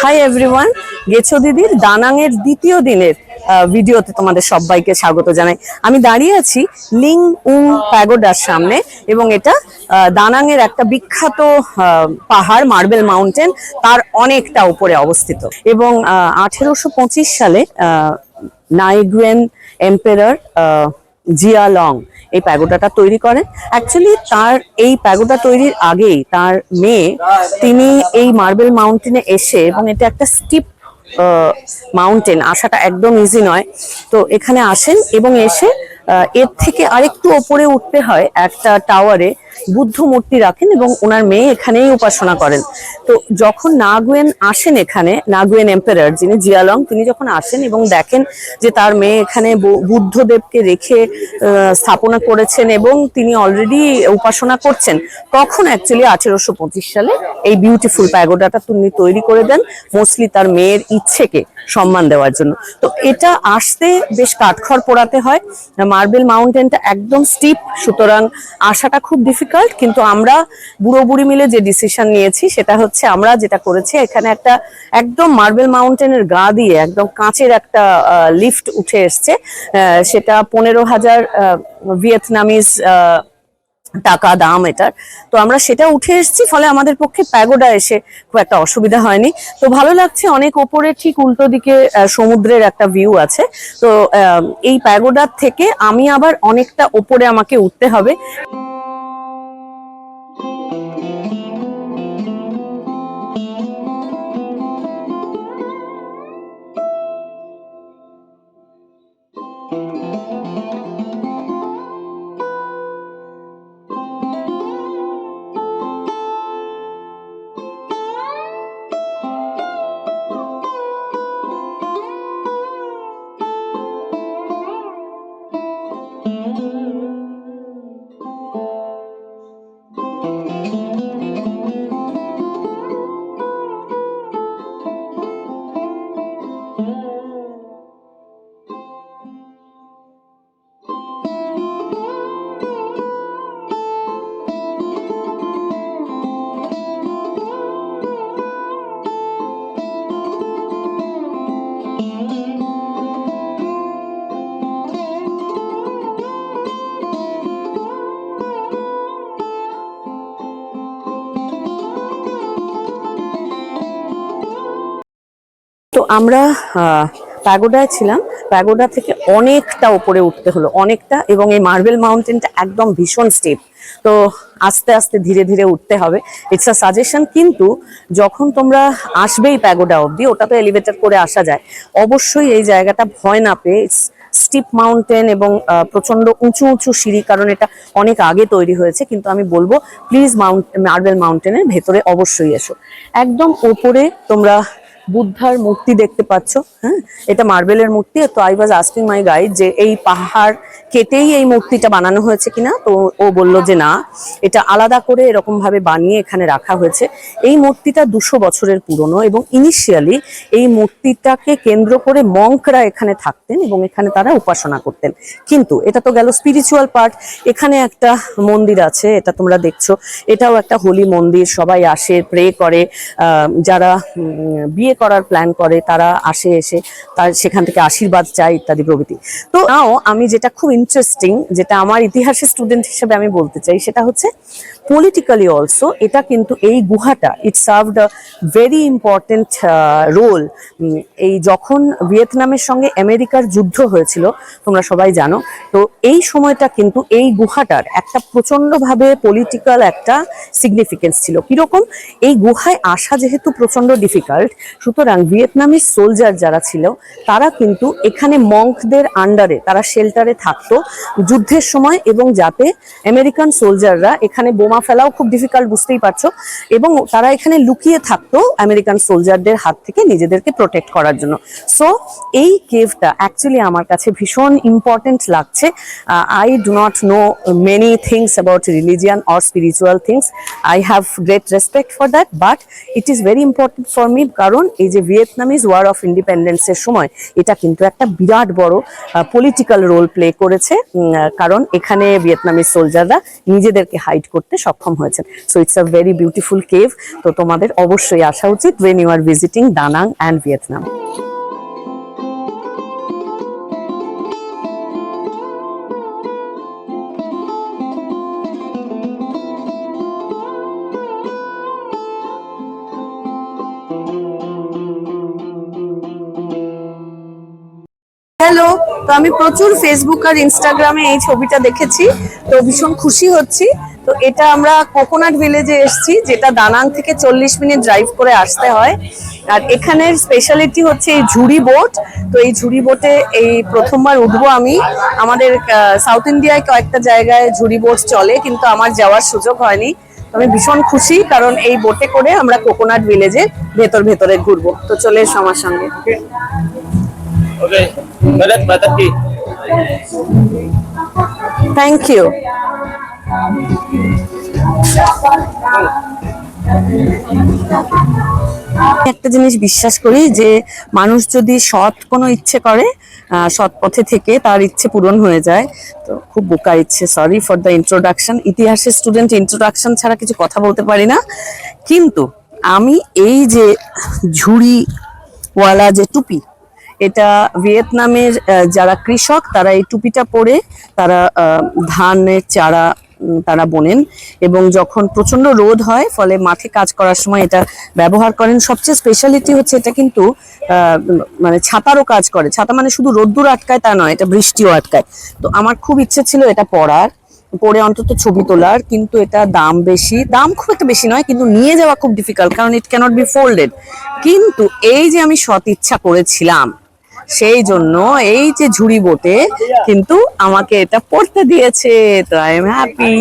Hi everyone, গেছো দিদির দানাংয়ের দ্বিতীয় দিনের ভিডিওতে তোমাদের সবাইকে স্বাগত জানাই। আমি দাঁড়িয়ে আছি লিং উং প্যাগোডার সামনে এবং এটা দানাংয়ের একটা বিখ্যাত পাহাড়, মার্বেল মাউন্টেন, তার অনেকটা উপরে অবস্থিত। এবং 1825 সালে নাইগুয়েন এম্পেরার জিয়ালং এই প্যাগোডাটা তৈরি করেন। অ্যাকচুয়ালি তার এই প্যাগোডা তৈরির আগেই তার মেয়ে তিনি এই মার্বেল মাউন্টেনে এসে, এবং এটা একটা স্টিপ মাউন্টেন, আসাটা একদম ইজি নয়, তো এখানে আসেন এবং এসে এর থেকে আরেকটু ওপরে উঠতে হয়, একটা টাওয়ারে বুদ্ধ মূর্তি রাখেন এবং ওনার মেয়ে এখানেই উপাসনা করেন। তো যখন নাগুয়েন আসেন এখানে, নাগুয়েন এম্পারার যিনি জিয়ালং, তিনি যখন আসেন এবং দেখেন যে তার মেয়ে এখানে বুদ্ধদেবকে রেখে স্থাপনা করেছেন এবং তিনি অলরেডি উপাসনা করছেন, তখন অ্যাকচুয়ালি 1825 সালে এই বিউটিফুল প্যাগোডাটা তিনি তৈরি করে দেন, মোস্টলি তার মেয়ের ইচ্ছেকে সম্মান দেওয়ার জন্য। তো এটা আসতে বেশ কাঠখড় পোড়াতে হয়, মার্বেল মাউন্টেনটা একদম স্টিপ, সুতরাং আসাটা খুব ডিফিকাল্ট। কিন্তু আমরা বুড়ো বুড়ি মিলে যে ডিসিশন নিয়েছি সেটা হচ্ছে, আমরা যেটা করেছি, এখানে একটা একদম মার্বেল মাউন্টেনের গা দিয়ে একদম কাঁচের একটা লিফট উঠে এসছে, সেটা 15,000 ভিয়েতনামিজ টাকা দাম এটার। তো আমরা সেটা উঠে এসেছি, ফলে আমাদের পক্ষে প্যাগোডা এসে খুব একটা অসুবিধা হয়নি। তো ভালো লাগছে, অনেক ওপরে ঠিক উল্টো দিকে সমুদ্রের একটা ভিউ আছে। তো এই প্যাগোডার থেকে আমি আবার অনেকটা ওপরে আমাকে উঠতে হবে। তো আমরা প্যাগোডায় ছিলাম, প্যাগোডা থেকে অনেকটা উপরে উঠতে হলো, অনেকটা, এবং এই মার্বেল মাউন্টেনটা একদম ভীষণ স্টেপ, তো আস্তে আস্তে ধীরে ধীরে উঠতে হবে। It's a suggestion. কিন্তু যখন তোমরা আসবেই প্যাগোডা অবধি, ওটা তো এলিভেটর করে আসা যায়, অবশ্যই এই জায়গাটা ভয় না পেয়ে, স্টিপ মাউন্টেন এবং প্রচন্ড উঁচু উঁচু সিঁড়ি, কারণ এটা অনেক আগে তৈরি হয়েছে। কিন্তু আমি বলবো প্লিজ মার্বেল মাউন্টেনের ভেতরে অবশ্যই এসো। একদম ওপরে তোমরা বুদ্ধার মূর্তি দেখতে পাচ্ছ, হ্যাঁ, এটা মার্বেলের মূর্তি। তো I was asking my guide যে এই পাহাড় কেটেই এই মূর্তিটা বানানো হয়েছে কিনা, তো ও বলল যে না, এটা আলাদা করে এরকম ভাবে বানিয়ে এখানে রাখা হয়েছে। এই মূর্তিটা 200 বছরের পুরনো, এবং ইনিশিয়ালি এই মূর্তিটাকে কেন্দ্র করে মঙ্করা এখানে থাকতেন এবং এখানে তারা উপাসনা করতেন। কিন্তু এটা তো গেল স্পিরিচুয়াল পার্ট। এখানে একটা মন্দির আছে, এটা তোমরা দেখছো, এটাও একটা হোলি মন্দির, সবাই আসে, প্রে করে, যারা বিয়ে করার প্ল্যান করে তারা আসে, এসে তার সেখান থেকে আশীর্বাদ চায় ইত্যাদি প্রভৃতি। তো নাও আমি যেটা খুব ইন্টারেস্টিং, যেটা আমার ইতিহাসের স্টুডেন্ট হিসেবে আমি বলতে চাই, সেটা হচ্ছে পলিটিক্যালি অলসো এটা কিন্তু, এই গুহাটা it served a very important role. এই যখন ভিয়েতনামের সঙ্গে আমেরিকার যুদ্ধ হয়েছিল, তোমরা সবাই জানো, তো এই সময়টা কিন্তু এই গুহাটার একটা প্রচন্ডভাবে পলিটিক্যাল একটা সিগনিফিকেন্স ছিল। কিরকম? এই গুহায় আসা যেহেতু প্রচন্ড ডিফিকাল্ট, সুতরাং ভিয়েতনামি সোলজার যারা ছিল তারা কিন্তু এখানে মঙ্কদের আন্ডারে, তারা শেল্টারে থাকতো যুদ্ধের সময়, এবং যাতে আমেরিকান সোলজাররা এখানে বোমা ফেলাও খুব ডিফিকাল্ট, বুঝতেই পারছো, এবং তারা এখানে লুকিয়ে থাকতো আমেরিকান সোলজারদের হাত থেকে নিজেদেরকে প্রোটেক্ট করার জন্য। সো এই কেভটা অ্যাকচুয়ালি আমার কাছে ভীষণ ইম্পর্টেন্ট লাগছে। I do not know many things about religion or spiritual things, I have great respect for that, but it is very important for me, কারণ এই যে ভিয়েতনামিজ ওয়ার অফ ইন্ডিপেন্ডেন্সের সময় এটা কিন্তু একটা বিরাট বড় পলিটিক্যাল রোল প্লে করেছে, কারণ এখানে ভিয়েতনামিজ সোলজাররা নিজেদেরকে হাইড করতে সক্ষম হয়েছেন। So it's a very beautiful cave. তো তোমাদের অবশ্যই আসা উচিত when you are visiting Da Nang and Vietnam. Hello, তো আমি প্রচুর ফেসবুক আর ইনস্টাগ্রামে এই ছবিটা দেখেছি, তো ভীষণ খুশি হচ্ছি। তো এটা আমরা কোকোনাট ভিলেজে এসেছি, যেটা দানাং থেকে 40 মিনিট ড্রাইভ করে আসতে হয়। আর এখানের স্পেশালিটি হচ্ছে এই ঝুড়ি বোট। তো এই ঝুড়ি বোটে এই প্রথমবার উঠবো আমি। আমাদের সাউথ ইন্ডিয়ায় কয়েকটা জায়গায় ঝুড়ি বোট চলে, কিন্তু আমার যাওয়ার সুযোগ হয়নি। আমি ভীষণ খুশি, কারণ এই বোটে করে আমরা কোকোনাট ভিলেজে ভেতরে ঘুরবো। তো চলে এসো আমার সঙ্গে। ओके गलत बात की থ্যাংক ইউ। একটা জিনিস বিশ্বাস করি যে মানুষ যদি সৎ কোনো ইচ্ছে করে, সৎ পথে থেকে তার ইচ্ছে পূরণ হয়ে যায়। তো খুব বোকা ইচ্ছে, সরি ফর দ্য ইন্ট্রোডাকশন। ইতিহাসের স্টুডেন্ট, ইন্ট্রোডাকশন ছাড়া কিছু কথা বলতে পারি না। কিন্তু আমি এই যে ঝুড়িওয়ালা যে টুপি, এটা ভিয়েতনামের যারা কৃষক তারা এই টুপিটা পরে তারা ধানের চারা তারা বোনেন, এবং যখন প্রচন্ড রোদ হয় ফলে মাঠে কাজ করার সময় এটা ব্যবহার করেন। সবচেয়ে স্পেশালিটি হচ্ছে এটা কিন্তু মানে ছাতারও কাজ করে। ছাতা মানে শুধু রোদ্দুর আটকায় তা নয়, এটা বৃষ্টিও আটকায়। তো আমার খুব ইচ্ছে ছিল এটা পরে অন্তত ছবি তোলার, কিন্তু এটা দাম বেশি, দাম খুব একটা বেশি নয়, কিন্তু নিয়ে যাওয়া খুব ডিফিকাল্ট, কারণ ইট ক্যানট বি ফোল্ডেড। কিন্তু এই যে আমি সৎ ইচ্ছা করেছিলাম, সেই জন্য এই যে ঝুড়ি বোটে কিন্তু আমাকে এটা পড়তে দিয়েছে। তো আই এম হ্যাপি।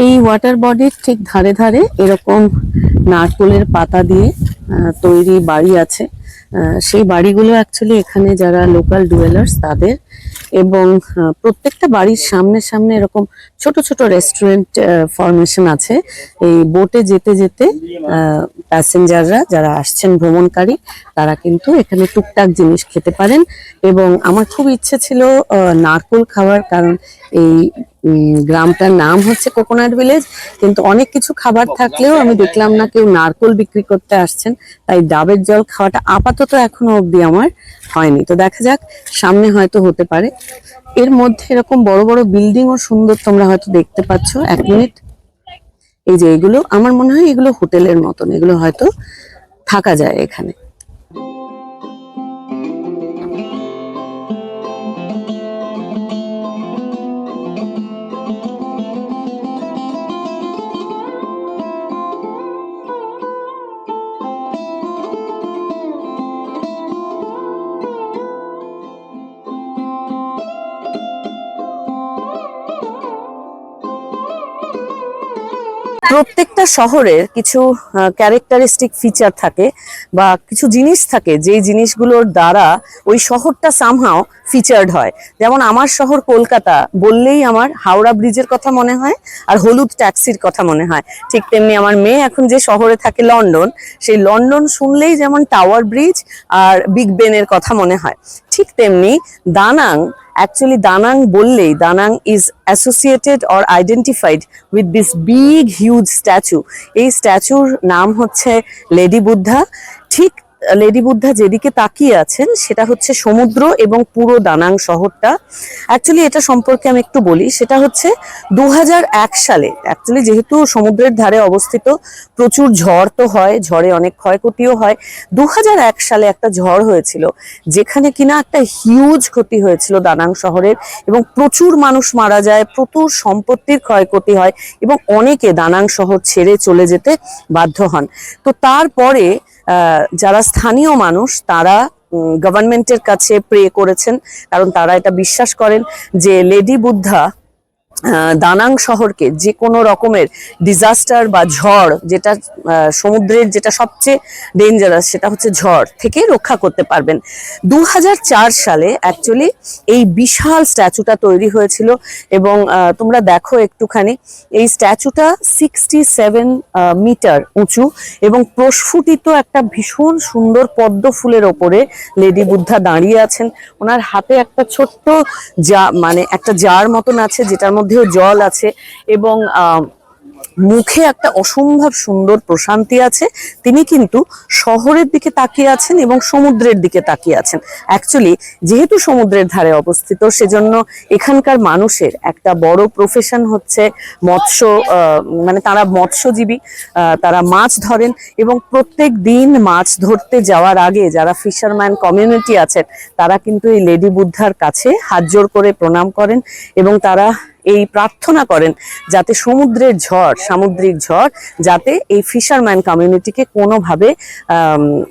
এই ওয়াটার বডির ঠিক ধারে ধারে এরকম নারকেলের পাতা দিয়ে তৈরি বাড়ি আছে। সেই বাড়িগুলো অ্যাকচুয়ালি এখানে যারা লোকাল ডুয়েলার্স তাদের, এবং প্রত্যেকটা বাড়ির সামনে সামনে এরকম ছোট ছোট রেস্টুরেন্ট ফরমেশন আছে। এই বোটে যেতে যেতে প্যাসেঞ্জাররা যারা আসছেন ভ্রমণকারী, তারা কিন্তু এখানে টুকটাক জিনিস খেতে পারেন। এবং আমার খুব ইচ্ছে ছিল নারকেল খাওয়ার, কারণ এই গ্রামটার নাম হচ্ছে কোকোনাট ভিলেজ, কিন্তু অনেক কিছু খাবার থাকলেও আমি দেখলাম না কেউ নারকেল বিক্রি করতে আসছেন। তাই ডাবের জল খাওয়াটা আপাতত এখনো অবধি আমার হয়নি। তো দেখা যাক, সামনে হয়তো হতে পারে। এর মধ্যে এরকম বড় বড় বিল্ডিং ও সুন্দর, তোমরা হয়তো দেখতে পাচ্ছ। এক মিনিট, এই যে এগুলো আমার মনে হয় এগুলো হোটেলের মতন, এগুলো হয়তো থাকা যায় এখানে। প্রত্যেকটা শহরের কিছু ক্যারেক্টারিস্টিক ফিচার থাকে বা কিছু জিনিস থাকে যেই জিনিসগুলোর দ্বারা ওই শহরটা সামহাও ফিচার্ড হয়। যেমন আমার শহর কলকাতা বললেই আমার হাওড়া ব্রিজের কথা মনে হয় আর হলুদ ট্যাক্সির কথা মনে হয়। ঠিক তেমনি আমার মেয়ে এখন যে শহরে থাকে লন্ডন, সেই লন্ডন শুনলেই যেমন টাওয়ার ব্রিজ আর বিগ বেনের কথা মনে হয়, ঠিক তেমনি দানাং, actually Danang বললেই দানাং is associated or identified with this big huge statue. এই স্ট্যাচুর নাম হচ্ছে লেডি বুদ্ধা। ঠিক লেডি বুদ্ধা যেদিকে তাকিয়ে আছেন সেটা হচ্ছে সমুদ্র এবং পুরো দানাং শহরটা। অ্যাকচুয়ালি এটা সম্পর্কে আমি একটু বলি, সেটা হচ্ছে 2001 সালে, অ্যাকচুয়ালি যেহেতু সমুদ্রের ধারে অবস্থিত প্রচুর ঝড় তো হয়, ঝড়ে অনেক ক্ষয়ক্ষতিও হয়। 2001 সালে একটা ঝড় হয়েছিল যেখানে কিনা একটা হিউজ ক্ষতি হয়েছিল দানাং শহরের এবং প্রচুর মানুষ মারা যায়, প্রচুর সম্পত্তির ক্ষয়ক্ষতি হয় এবং অনেকে দানাং শহর ছেড়ে চলে যেতে বাধ্য হন। তো তারপরে যারা স্থানীয় মানুষ তারা গভর্নমেন্টের কাছে প্রে করেছেন, কারণ তারা এটা বিশ্বাস করেন যে লেডি বুদ্ধা দানাং শহরকে যে কোনো রকমের ডিজাস্টার বা ঝড়, যেটা সমুদ্রের যেটা সবচেয়ে ডেঞ্জারাস সেটা হচ্ছে ঝড় থেকে রক্ষা করতে পারবেন। 2004 সালে অ্যাকচুয়ালি এই বিশাল স্ট্যাচুটা তৈরি হয়েছিল এবং তোমরা দেখো একটুখানি, এই স্ট্যাচুটা 67 মিটার উঁচু এবং প্রস্ফুটিত একটা ভীষণ সুন্দর পদ্ম ফুলের ওপরে লেডি বুদ্ধা দাঁড়িয়ে আছেন। ওনার হাতে একটা ছোট্ট মানে একটা জার মতন আছে যেটার মধ্যেও জল আছে এবং মুখে একটা অসম্ভব সুন্দর প্রশান্তি আছে। তিনি কিন্তু শহরের দিকে তাকিয়ে আছেন এবং সমুদ্রের দিকে তাকিয়ে আছেন। অ্যাকচুয়ালি যেহেতু সমুদ্রের ধারে অবস্থিত সেজন্য এখানকার মানুষের একটা বড় প্রফেশন হচ্ছে মৎস্য, মানে তারা মৎস্যজীবী, তারা মাছ ধরেন এবং প্রত্যেক দিন মাছ ধরতে যাওয়ার আগে যারা ফিশারম্যান কমিউনিটি আছেন তারা কিন্তু এই লেডি বুদ্ধার কাছে হাত জোড় করে প্রণাম করেন এবং তারা এই প্রার্থনা করেন যাতে সমুদ্রের ঝড়, সামুদ্রিক ঝড় যাতে এই ফিশারম্যান কমিউনিটিকে কোনোভাবে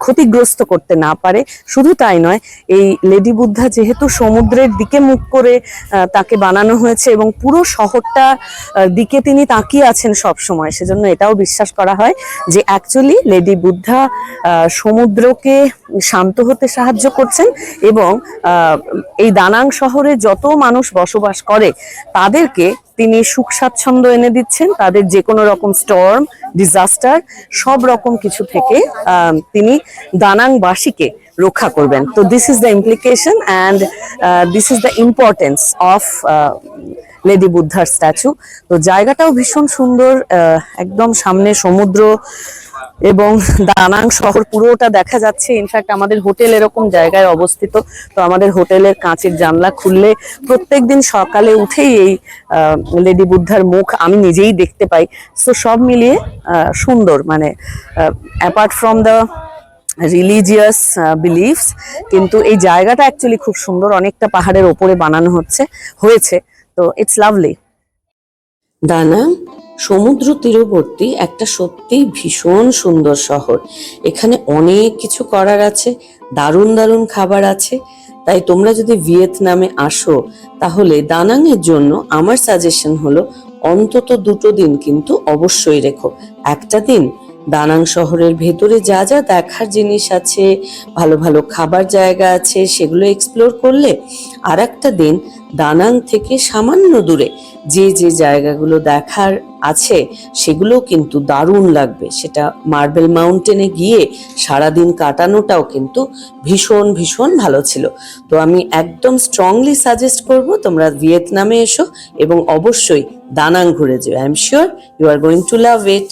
ক্ষতিগ্রস্ত করতে না পারে। শুধু তাই নয়, এই লেডি বুদ্ধা যেহেতু সমুদ্রের দিকে মুখ করে তাকে বানানো হয়েছে এবং পুরো শহরটা দিকে তিনি তাকিয়ে আছেন সব সময়, সেজন্য এটাও বিশ্বাস করা হয় যে অ্যাকচুয়ালি লেডি বুদ্ধা সমুদ্রকে শান্ত হতে সাহায্য করছেন এবং এই দানাং শহরে যত মানুষ বসবাস করে তাদেরকে তিনি সুখ স্বাচ্ছন্দ্য এনে দিচ্ছেন, তাদের যে কোনো রকম স্টর্ম, ডিজাস্টার সব রকম কিছু থেকে তিনি দানাংবাসীকে রক্ষা করবেন। তো this is the implication and this is the importance of lady বুদ্ধার স্ট্যাচু। তো জায়গাটাও ভীষণ সুন্দর, একদম সামনে সমুদ্র এবং দানাং শহর পুরোটা দেখা যাচ্ছে। ইনফ্যাক্ট আমাদের হোটেল এরকম জায়গায় অবস্থিত, তো আমাদের হোটেলের কাঁচের জানলা খুললে প্রত্যেকদিন সকালে উঠেই এই লেডি বুদ্ধার মুখ আমি নিজেই দেখতে পাই। তো সব মিলিয়ে সুন্দর, মানে apart from the religious beliefs, কিন্তু এই জায়গাটা অ্যাকচুয়ালি খুব সুন্দর, অনেকটা পাহাড়ের ওপরে বানানো হয়েছে, তো ইটস লাভলি। দানাং সমুদ্র তীরবর্তী একটা সত্যিই ভীষণ সুন্দর শহর। এখানে অনেক কিছু করার আছে, দারুণ দারুণ খাবার আছে। তাই তোমরা যদি ভিয়েতনামে আসো তাহলে দানাং এর জন্য আমার সাজেশন হলো অন্তত 2 দিন কিন্তু অবশ্যই রেখো। একটা দিন দানাং শহরের ভেতরে যা যা দেখার জিনিস আছে, ভালো ভালো খাবার জায়গা আছে, সেগুলো এক্সপ্লোর করলে আর একটা দিন দানাং থেকে সামান্য দূরে যে যে জায়গাগুলো দেখার আছে সেগুলো কিন্তু দারুণ লাগবে। সেটা মার্বেল মাউন্টেনে গিয়ে সারাদিন কাটানোটাও কিন্তু ভীষণ ভীষণ ভালো ছিল। তো আমি একদম স্ট্রংলি সাজেস্ট করব তোমরা ভিয়েতনামে এসো এবং অবশ্যই দানাং ঘুরে যেও। I am sure you are going to love it.